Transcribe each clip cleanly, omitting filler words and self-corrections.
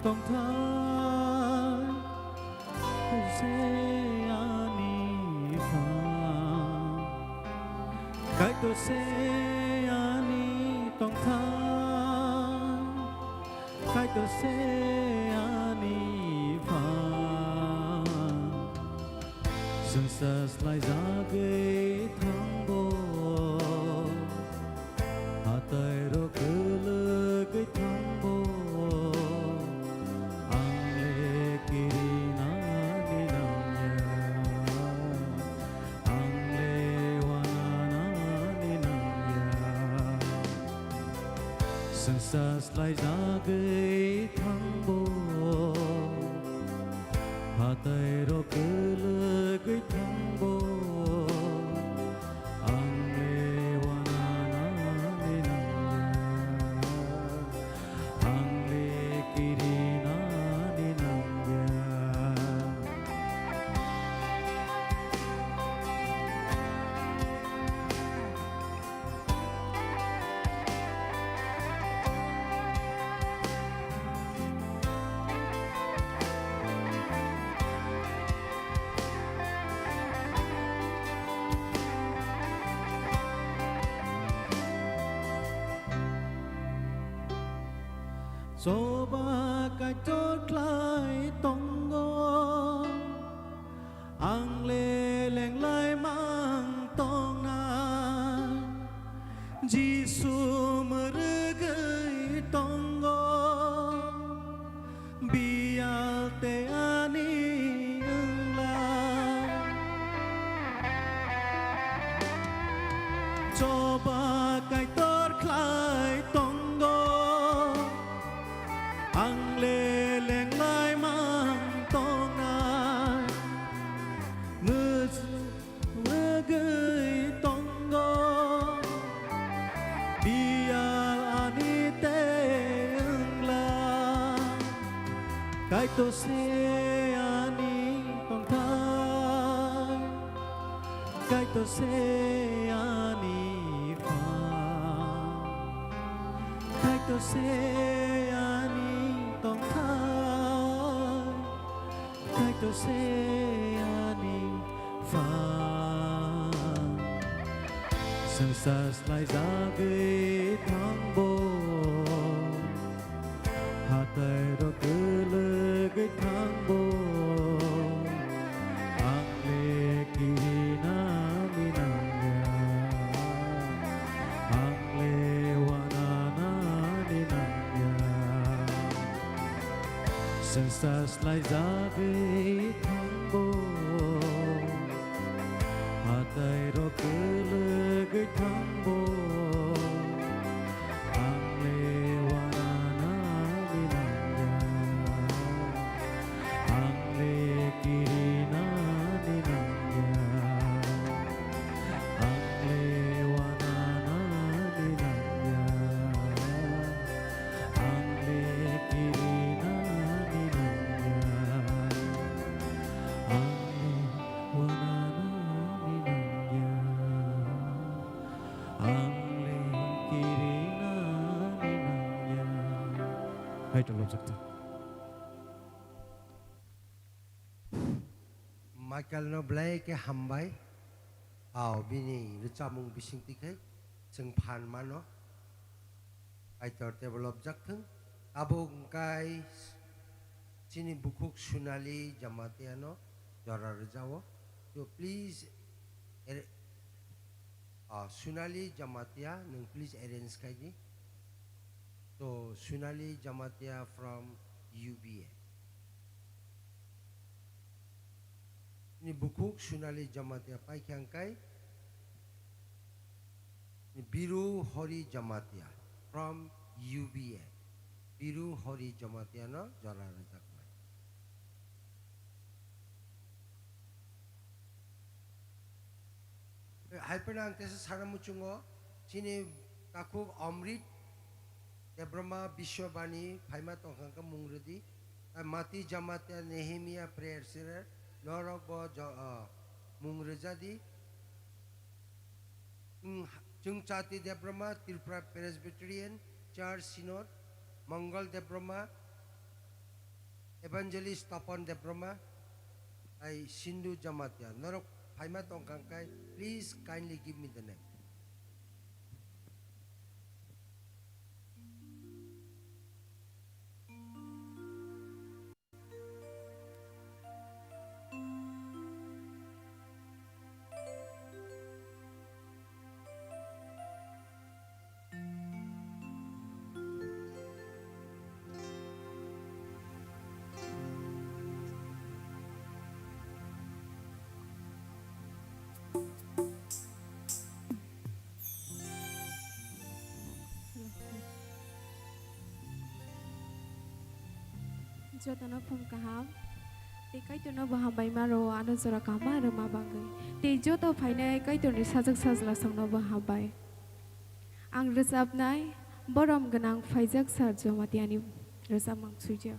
tông thái sẽ ani pha cái tôi sẽ ani tông thái cái tôi sẽ ani pha dừng sa lại ra gây thăng bộ hạ tay đó cứ lơ gây thăng bộ ang lê kirina ni nam ya ang lê wana ni nam ya dừng sa lại ra gây thăng bộ hạ tay đó cứ lơ gây thăng bộ ang lê wana ni nam ya ang lê kirina ni nam ya số ba cái chốt lại tông ngô ang lê leng lai mang tông na Giêsu mơ gơi tông ngô bial te ani ưng la số ba cái chốt lại tông ngô ang lê leng lai mang tông na mơ gơi tông ngô bial ani te ưng la cái tôi sẽ ani tông thái cái tôi sẽ ani pha cái tôi sẽ ani tông thái cái tôi sẽ ani pha dừng sa lại ra gây thăng bộ hạ tay đó cứ lơ gây thăng bộ ang lê kirina ni nam ya ang lê wana ni nam ya dừng sa lại ra gây thăng bộ hạ tay đó cứ lơ gây thăng bộ ang lê wana ni nam ya ang lê kirina ni nam ya ang lê wana ni nam ya ang lê kirina ni nam ya ang lê wana ni nam ya ang lê kirina ni nam ya hãy trong lòng giấc thơ Michael no blay ke hambai ao bini richamung bising tikai seng phan mano ai tor develop jak thung abung kai sini bukuk sunali jamatiano jara rejawo so please sunali jamatia nung please arrange kai ji so sunali jamatia from UBA ni bukuk sunali jamatia pai kyangkai ni biru hori jamatia from UBA biru hori jamatia no jara rajak mai hyperang tesa saramuchungo sini kakuk amrit Brahma Bishwabani Phaima Tongkang Mungrudi Mati Jamatia Nehemiah Prayer Center Norok Bo Mungrejadi Chungchati Debrahma Tilpra Presbyterian Church Synod Mangal Debrahma Evangelist Tapon Debroma, I Sindhu Jamatia. Norok Paima Tongkangkai, please kindly give me the name. Jotana from Kaham, the Kaituna Bahambai Maro, Anazora Kama, Ramabangai. The Joto Pine, Kaitun Sazak Sazla Sangno Bahambai. Ang Resab Nai, Borom Ganang Faizak Sarjo Matiani, Resamang Suja.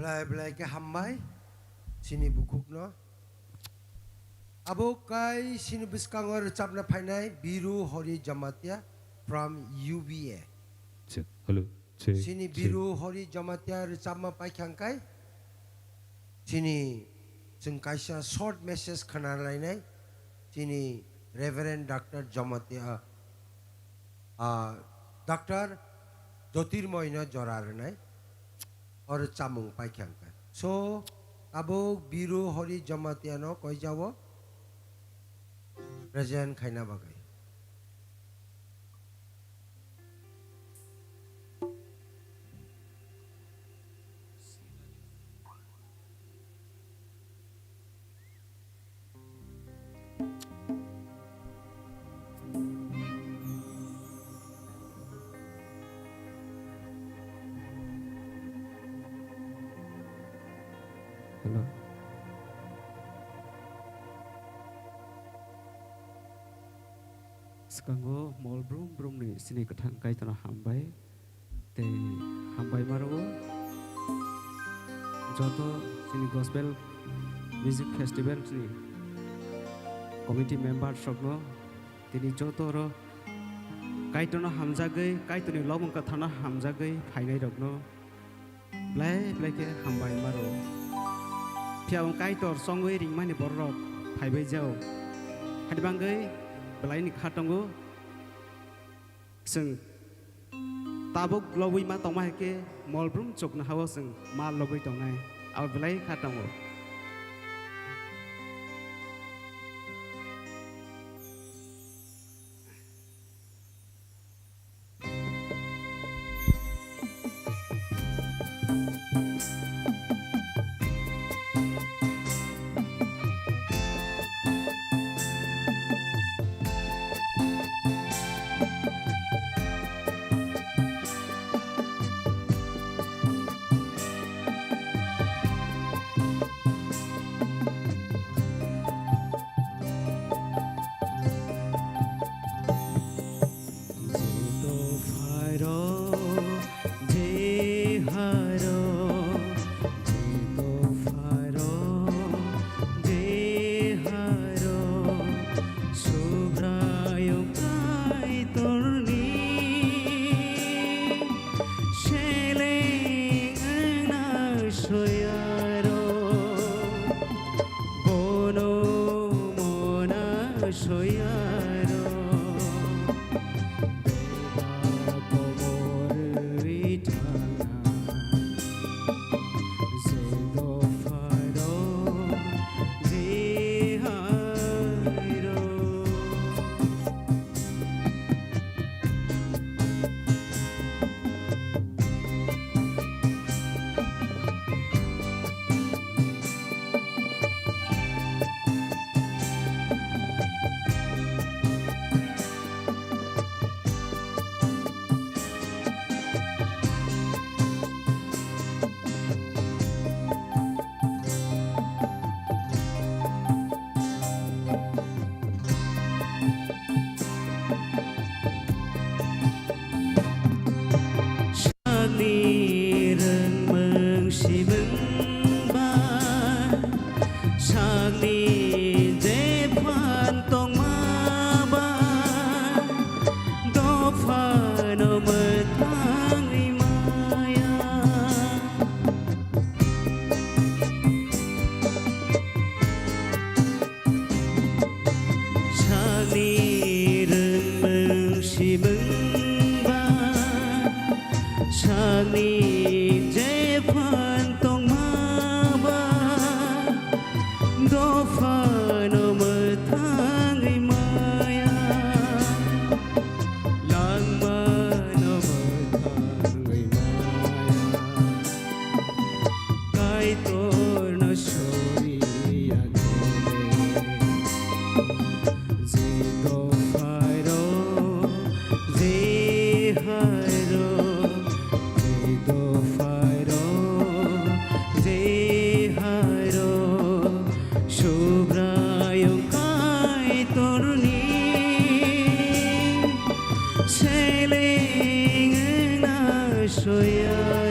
belai ke hambai sini bukuk no abo kai sini biskangor chapna phainai biru hori jamatia from UBA check hello check sini biru hori jamatia chapma paikhang kai sini जों कायसा short message खोनालायनाय sini Reverend Dr. Jamatia Dr. Jyotirmoyna jorarnai और चामुंग पाइख्यां का so abo biru hori jamatia no koi jawo present khaina bagai hello sekango mol brum ni sini kathang kai tana hambai te hambai maro joto sini gospel music festival sini committee member sogno tini joto ro kai tana hamjagai kai tani lomong kathana hamjagai phainai rogno blai ke hambai maro piao kai tor songoi ring mani borok phaibai jao hadibangai belai ni khatongo sing tabuk lobui ma tongma ke molbrum chokna hawa sing ma lobui tongnai au belai khatongo Sailing in a soya